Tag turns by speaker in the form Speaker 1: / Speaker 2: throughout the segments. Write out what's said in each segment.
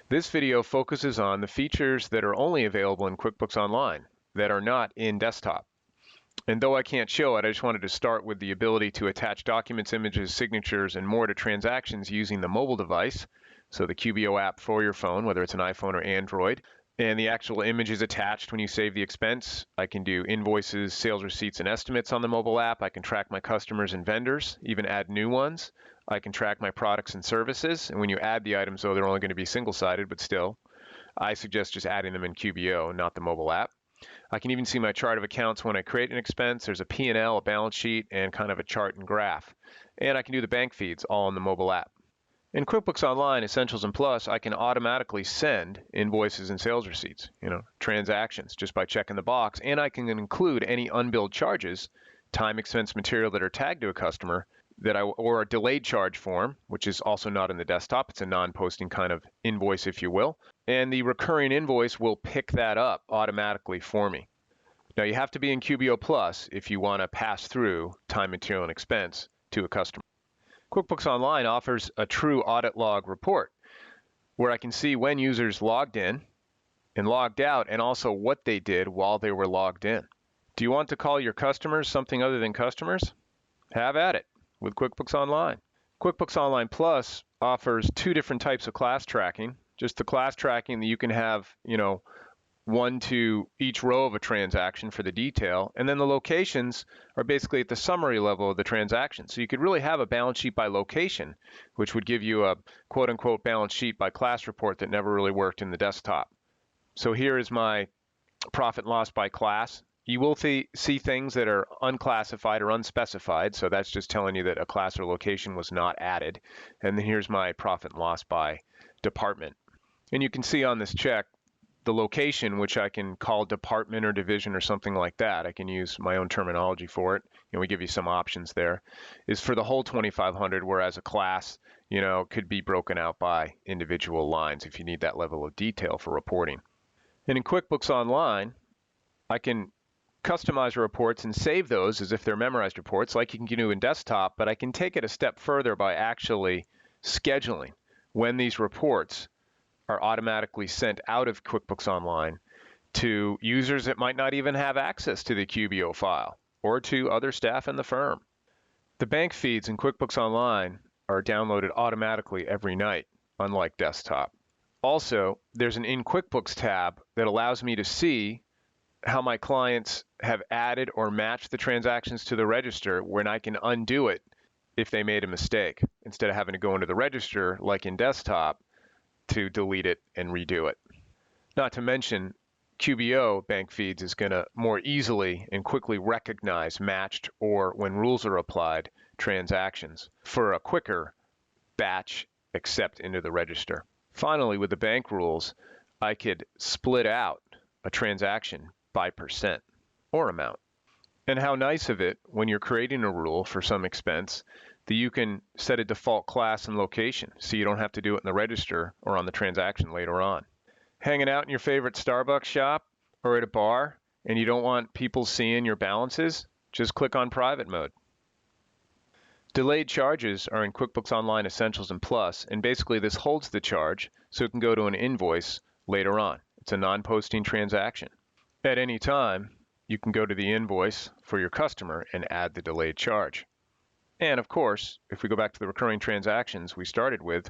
Speaker 1: This video focuses on the features that are only available in QuickBooks Online that are not in desktop. And though I can't show it, I just wanted to start with the ability to attach documents, images, signatures, and more to transactions using the mobile device. So the QBO app for your phone, whether it's an iPhone or Android. And the actual image is attached when you save the expense. I can do invoices, sales receipts, and estimates on the mobile app. I can track my customers and vendors, even add new ones. I can track my products and services. And when you add the items, though, they're only going to be single-sided, but still, I suggest just adding them in QBO, not the mobile app. I can even see my chart of accounts when I create an expense. There's a P&L, a balance sheet, and kind of a chart and graph. And I can do the bank feeds all in the mobile app. In QuickBooks Online, Essentials and Plus, I can automatically send invoices and sales receipts, transactions, just by checking the box. And I can include any unbilled charges, time, expense, material that are tagged to a customer, or a delayed charge form, which is also not in the desktop. It's a non-posting kind of invoice, if you will. And the recurring invoice will pick that up automatically for me. Now, you have to be in QBO Plus if you want to pass through time, material, and expense to a customer. QuickBooks Online offers a true audit log report where I can see when users logged in and logged out and also what they did while they were logged in. Do you want to call your customers something other than customers? Have at it with QuickBooks Online. QuickBooks Online Plus offers two different types of class tracking. Just the class tracking that you can have, one to each row of a transaction for the detail, and then the locations are basically at the summary level of the transaction. So you could really have a balance sheet by location, which would give you a quote-unquote balance sheet by class report that never really worked in the desktop. So here is my profit and loss by class. You will see things that are unclassified or unspecified, so that's just telling you that a class or location was not added. And then here's my profit and loss by department. And you can see on this check the location, which I can call department or division or something like that. I can use my own terminology for it. We give you some options there. Is for the whole 2,500, whereas a class, could be broken out by individual lines if you need that level of detail for reporting. And in QuickBooks Online, I can customize reports and save those as if they're memorized reports like you can do in desktop, but I can take it a step further by actually scheduling when these reports are automatically sent out of QuickBooks Online to users that might not even have access to the QBO file or to other staff in the firm. The bank feeds in QuickBooks Online are downloaded automatically every night, unlike desktop. Also, there's an In QuickBooks tab that allows me to see how my clients have added or matched the transactions to the register when I can undo it if they made a mistake, instead of having to go into the register like in desktop to delete it and redo it. Not to mention, QBO bank feeds is going to more easily and quickly recognize matched or, when rules are applied, transactions for a quicker batch accept into the register. Finally, with the bank rules, I could split out a transaction by percent or amount. And how nice of it when you're creating a rule for some expense that you can set a default class and location so you don't have to do it in the register or on the transaction later on. Hanging out in your favorite Starbucks shop or at a bar and you don't want people seeing your balances? Just click on private mode. Delayed charges are in QuickBooks Online Essentials and Plus, and basically this holds the charge so it can go to an invoice later on. It's a non-posting transaction. At any time, you can go to the invoice for your customer and add the delayed charge. And of course, if we go back to the recurring transactions we started with,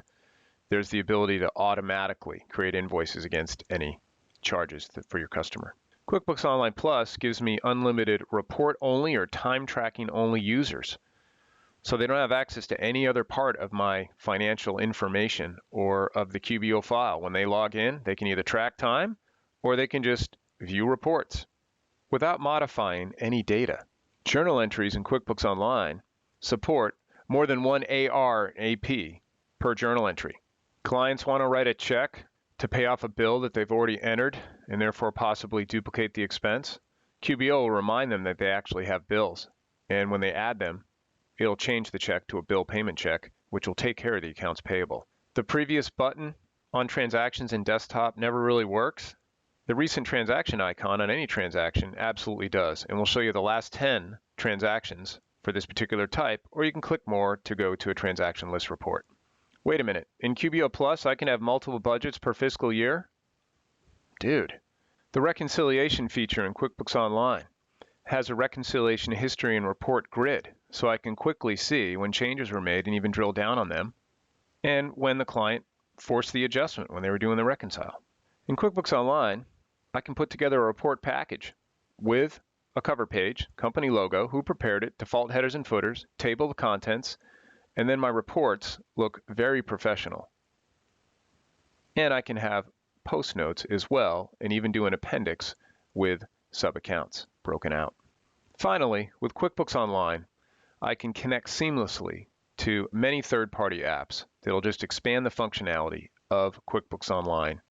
Speaker 1: there's the ability to automatically create invoices against any charges for your customer. QuickBooks Online Plus gives me unlimited report-only or time-tracking-only users. So they don't have access to any other part of my financial information or of the QBO file. When they log in, they can either track time or they can just view reports without modifying any data. Journal entries in QuickBooks Online support more than one AR AP per journal entry. Clients want to write a check to pay off a bill that they've already entered and therefore possibly duplicate the expense. QBO will remind them that they actually have bills, and when they add them, it'll change the check to a bill payment check, which will take care of the accounts payable. The previous button on transactions in desktop never really works. The recent transaction icon on any transaction absolutely does, and we'll show you the last 10 transactions for this particular type, or you can click more to go to a transaction list report. Wait a minute, in QBO Plus, I can have multiple budgets per fiscal year? Dude, the reconciliation feature in QuickBooks Online has a reconciliation history and report grid, so I can quickly see when changes were made and even drill down on them, and when the client forced the adjustment when they were doing the reconcile. In QuickBooks Online, I can put together a report package with a cover page, company logo, who prepared it, default headers and footers, table of contents, and then my reports look very professional. And I can have post notes as well, and even do an appendix with sub-accounts broken out. Finally, with QuickBooks Online, I can connect seamlessly to many third-party apps that'll just expand the functionality of QuickBooks Online